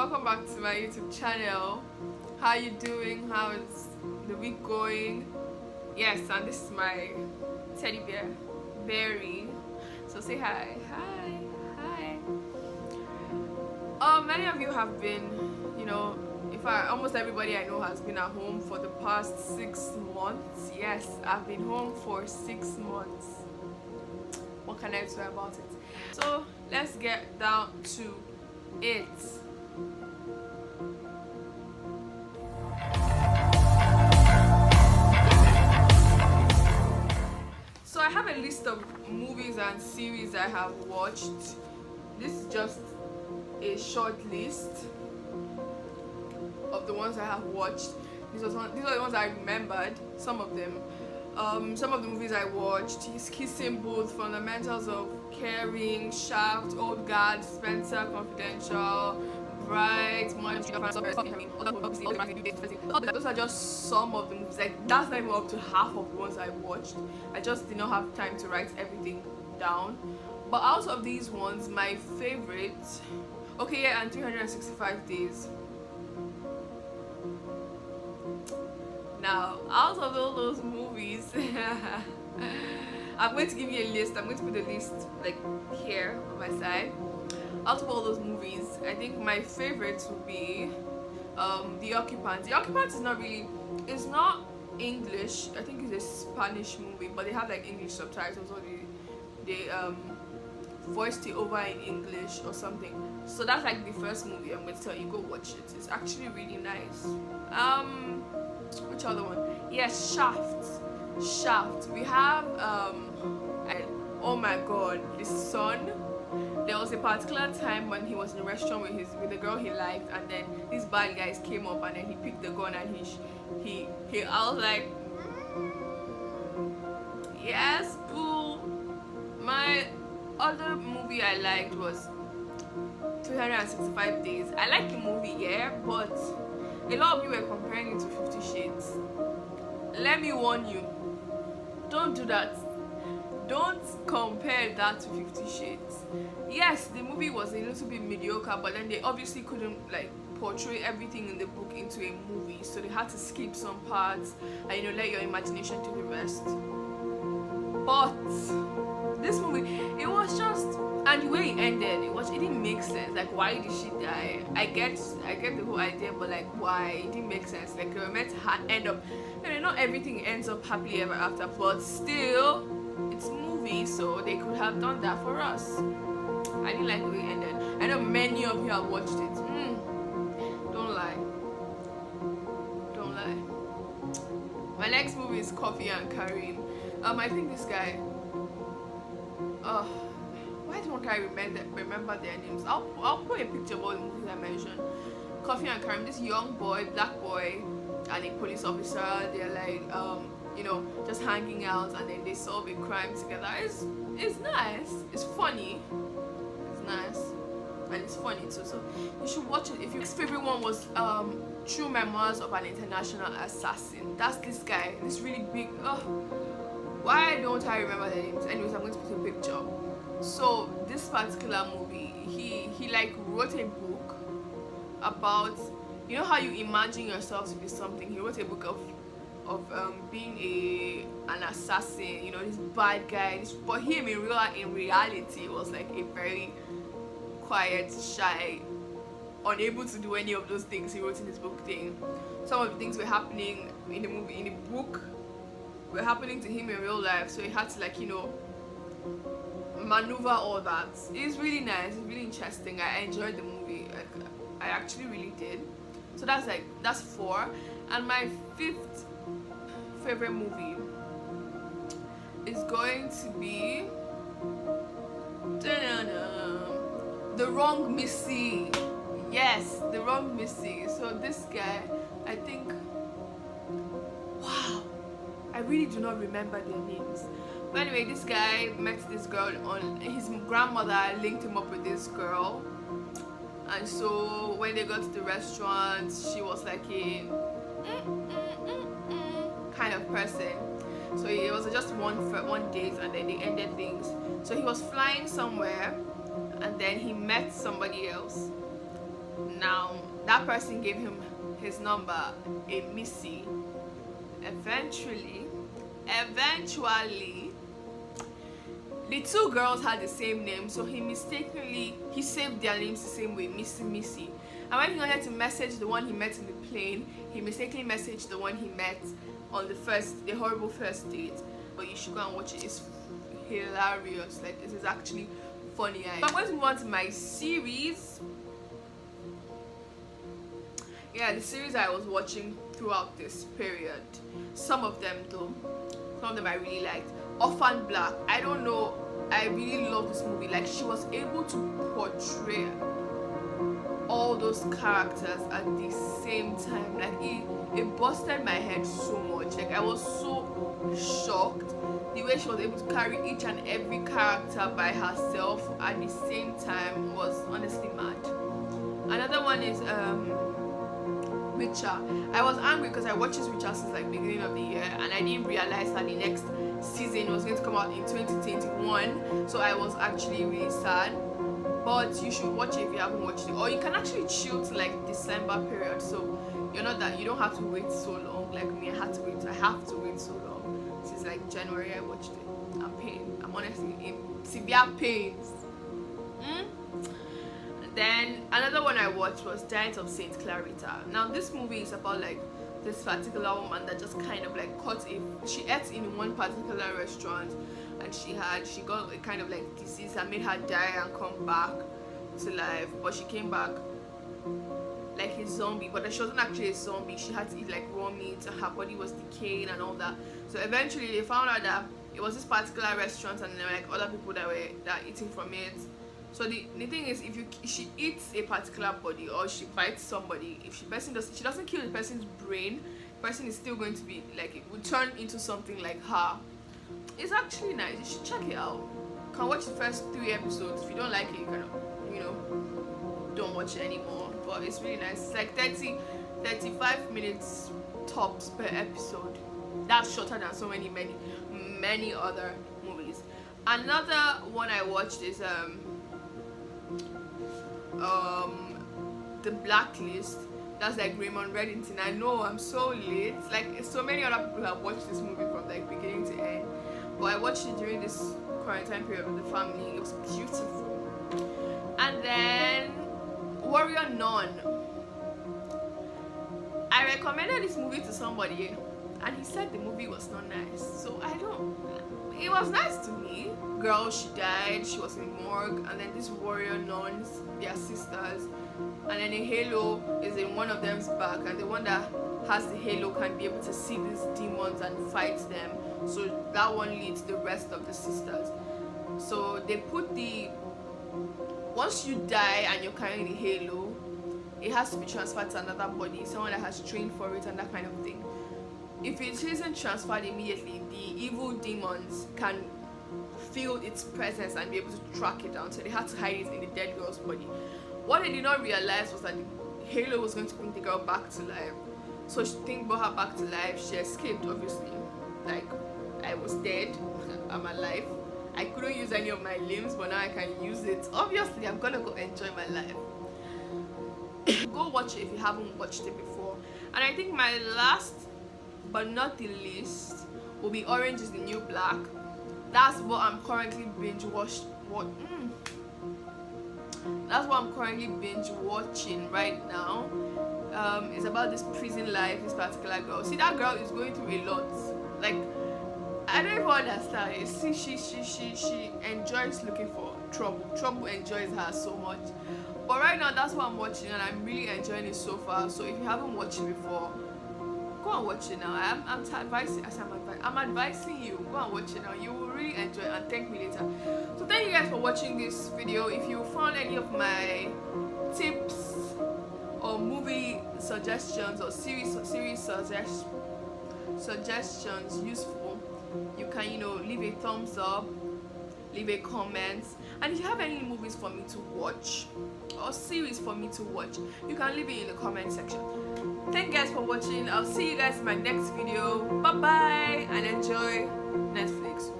welcome back to my YouTube channel. How you doing? How is the week going? Yes, and this is my teddy bear, Berry. So say hi. Many of you have been, in fact, almost everybody I know has been at home for the past 6 months. Yes, I've been home for 6 months. What can I say about it? So let's get down to it. So I have a list of movies and series I have watched. This is just a short list of the ones I have watched. These are the ones I remembered, some of them. Some of the movies I watched is Kissing Booth, Fundamentals of Caring, Shaft, Old Guard, Spencer, Confidential, Bright, those are just some of the movies. Like, that's not even up to half of the ones I watched. I just did not have time to write everything down. But out of these ones, my favorite, and 365 Days. Now, out of all those movies, I'm going to give you a list. I'm going to put the list like here on my side. Out of all those movies, I think my favorites would be The Occupant. The Occupant is it's not English. I think it's a Spanish movie, but they have like English subtitles, or they voiced it over in English or something. So that's like the first movie I'm going to tell you, go watch it. It's actually really nice. Which other one? Yes, Shaft. We have oh my god, the son. There was a particular time when he was in a restaurant with the girl he liked, and then these bad guys came up and then he picked the gun and he I was like, yes, boo. My other movie I liked was 365 Days. I liked the movie, yeah, but a lot of you were comparing it to 50 Shades. Let me warn you, don't do that. Don't compare that to 50 Shades. Yes, the movie was a little bit mediocre, but then they obviously couldn't like portray everything in the book into a movie, so they had to skip some parts and let your imagination do the rest. But this movie, it was just, and the way it ended, it didn't make sense. Like, why did she die? I get the whole idea, but like, why? It didn't make sense. Like, they were meant to end up, not everything ends up happily ever after, but still, it's movie, so they could have done that for us. I didn't like the way it ended. I know many of you have watched it. Don't lie. My next movie is Coffee and Kareem. I think this guy, why don't I remember their names? I'll put a picture of all the movies I mentioned. Coffee and Kareem, this young boy, black boy, and a police officer, they're like just hanging out, and then they solve a crime together. It's nice, it's funny, it's nice, and it's funny too, so you should watch it. If your favorite one was True Memoirs of an International Assassin. That's this guy, this really big, why don't I remember the names? Anyways, I'm going to put a picture. So this particular movie, he like wrote a book about, how you imagine yourself to be something. He wrote a book of being an assassin, this bad guy. But him in reality was like a very quiet, shy, unable to do any of those things he wrote in his book thing. Some of the things were happening in the book were happening to him in real life, so he had to maneuver all that. It's really nice, it's really interesting. I enjoyed the movie. I actually really did. So that's 4. And my 5th favorite movie is going to be The Wrong Missy. Yes, The Wrong Missy. So this guy, I think, wow, I really do not remember their names. But anyway, this guy met this girl his grandmother linked him up with this girl, and so when they got to the restaurant, she was like a kind of person. So it was just one date, and then they ended things. So he was flying somewhere, and then he met somebody else, Now that person gave him his number, a Missy. Eventually, the two girls had the same name, so he saved their names the same way, Missy. And when he wanted to message the one he met in the plane, he mistakenly messaged the one he met on the horrible first date. But you should go and watch it. It's hilarious. Like, it is actually funny. I'm going to move on to my series. Yeah, the series I was watching throughout this period. Some of them I really liked. Orphan Black. I don't know, I really love this movie. Like, she was able to portray all those characters at the same time. Like, it busted my head so much. Like, I was so shocked. The way she was able to carry each and every character by herself at the same time was honestly mad. Another one is Witcher. I was angry because I watched this Witcher since like beginning of the year, and I didn't realize that the next season was going to come out in 2021. So I was actually really sad. But you should watch it if you haven't watched it, or you can actually chill to like December period. So you don't have to wait so long like me. I have to wait so long. Since like January I watched it. I'm honestly in severe pains. Then another one I watched was Diet of St Clarissa. Now this movie is about like this particular woman that just kind of like she ate in one particular restaurant, and she got a kind of like disease that made her die and come back to life. But she came back like a zombie, but she wasn't actually a zombie. She had to eat like raw meat, and her body was decaying and all that. So eventually they found out that it was this particular restaurant, and there were like other people that were eating from it. So the thing is, if she eats a particular body, or she bites somebody, if she doesn't kill the person's brain, the person is still going to be like, it would turn into something like her. It's actually nice. You should check it out. You can watch the first 3 episodes. If you don't like it, you can don't watch it anymore. But it's really nice. It's like 35 minutes tops per episode. That's shorter than so many other movies. Another one I watched is the Blacklist. That's like Raymond Reddington. I know I'm so late. Like, so many other people have watched this movie from like beginning to end, but I watched it during this quarantine period with the family. It was beautiful. And then Warrior Nun. I recommended this movie to somebody, and he said the movie was not nice. So it was nice to me. Girl, she died, she was in morgue, and then these warrior nuns, they are sisters, and then a halo is in one of them's back, and the one that has the halo can be able to see these demons and fight them. So that one leads the rest of the sisters. So they put once you die and you're carrying the halo, it has to be transferred to another body, someone that has trained for it and that kind of thing. If it isn't transferred immediately, the evil demons can feel its presence and be able to track it down. So they had to hide it in the dead girl's body. What they did not realize was that the halo was going to bring the girl back to life. So she brought her back to life. She escaped, obviously. Like, I was dead, I'm alive. I couldn't use any of my limbs, but now I can use it. Obviously, I'm gonna go enjoy my life. Go watch it if you haven't watched it before. And I think my last but not the least will be Orange is the New Black. That's what I'm currently That's what I'm currently binge watching right now. It's about this prison life, this particular girl. See, that girl is going through a lot. Like, I don't even understand. See, she enjoys looking for trouble. Trouble enjoys her so much. But right now, that's what I'm watching, and I'm really enjoying it so far. So if you haven't watched it before, go and watch it now. I'm advising you, go and watch it now. You will really enjoy it, and thank me later. So thank you guys for watching this video. If you found any of my tips or movie suggestions or series suggestions useful, you can leave a thumbs up, leave a comment, and if you have any movies for me to watch or series for me to watch, you can leave it in the comment section. Thank you guys for watching. I'll see you guys in my next video. Bye bye, and enjoy Netflix.